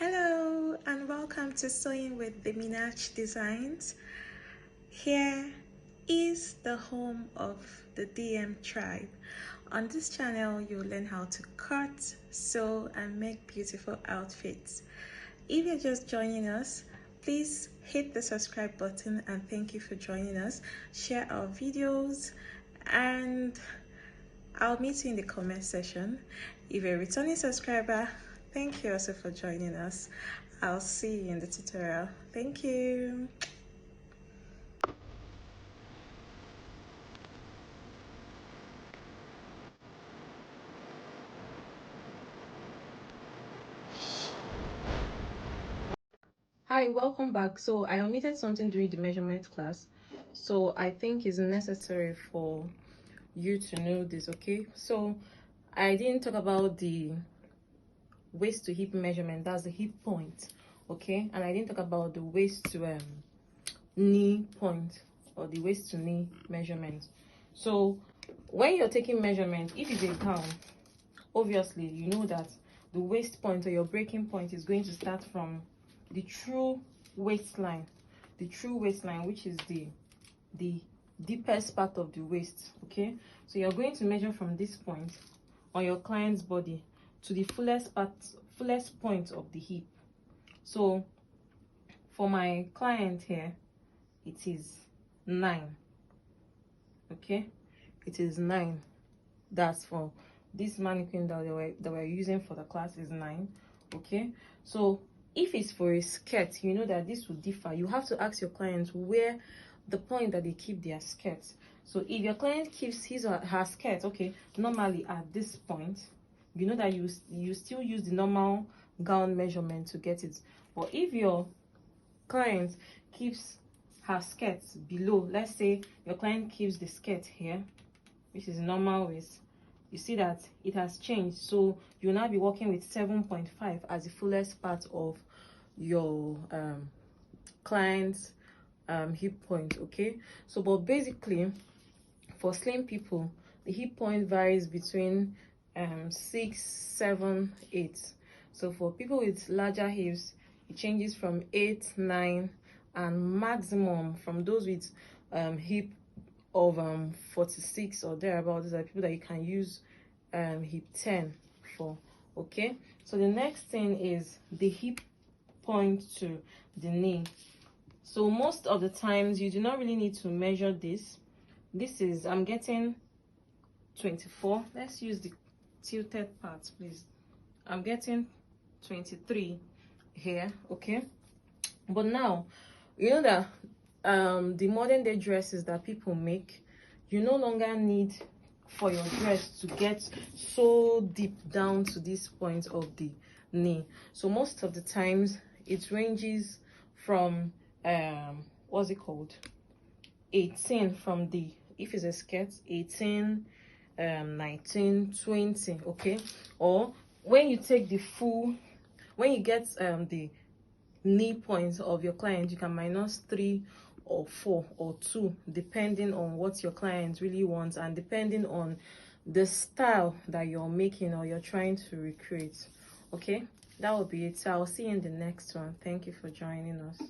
Hello and welcome to Sewing with the Minaj Designs. Here is the home of the DM tribe. On this channel, you'll learn how to cut, sew, and make beautiful outfits. If you're just joining us, please hit the subscribe button and thank you for joining us. Share our videos and I'll meet you in the comment section. If you're a returning subscriber, thank you also for joining us. I'll see you in the tutorial. Thank you. Hi, welcome back. So I omitted something during the measurement class, so I think it's necessary for you to know this. Okay, so I didn't talk about the waist to hip measurement, that's the hip point. Okay, and I didn't talk about the waist to knee point, or the waist to knee measurement. So when you're taking measurement, if it's a gown, obviously you know that the waist point or your breaking point is going to start from the true waistline, which is the deepest part of the waist. Okay, so you're going to measure from this point on your client's body to the fullest point of the hip. So for my client here, it is 9. Okay, it is 9. That's for this mannequin that we're using for the class is 9. Okay, so if it's for a skirt, you know that this will differ. You have to ask your client where the point that they keep their skirt. So if your client keeps his or her skirt, okay, normally at this point, you know that you still use the normal gown measurement to get it. But if your client keeps her skirt below, let's say your client keeps the skirt here, which is normal waist, you see that it has changed. So you'll now be working with 7.5 as the fullest part of your client's hip point. Okay, so but basically for slim people, the hip point varies between 6, 7, 8. So for people with larger hips, it changes from 8, 9, and maximum from those with hip of 46 or thereabouts. These are people that you can use hip 10 for. Okay, so the next thing is the hip point to the knee. So most of the times you do not really need to measure this. This is, I'm getting 24. Let's use the tilted part, please. I'm getting 23 here. Okay, but now you know that the modern day dresses that people make, you no longer need for your dress to get so deep down to this point of the knee. So most of the times it ranges from what's it called, 18 from the, if it's a skirt, 18, 19, 20. Okay, or when you take the full, when you get the knee point of your client, you can minus 3 or 4 or 2 depending on what your client really wants and depending on the style that you're making or you're trying to recreate. Okay, that will be it. So I'll see you in the next one. Thank you for joining us.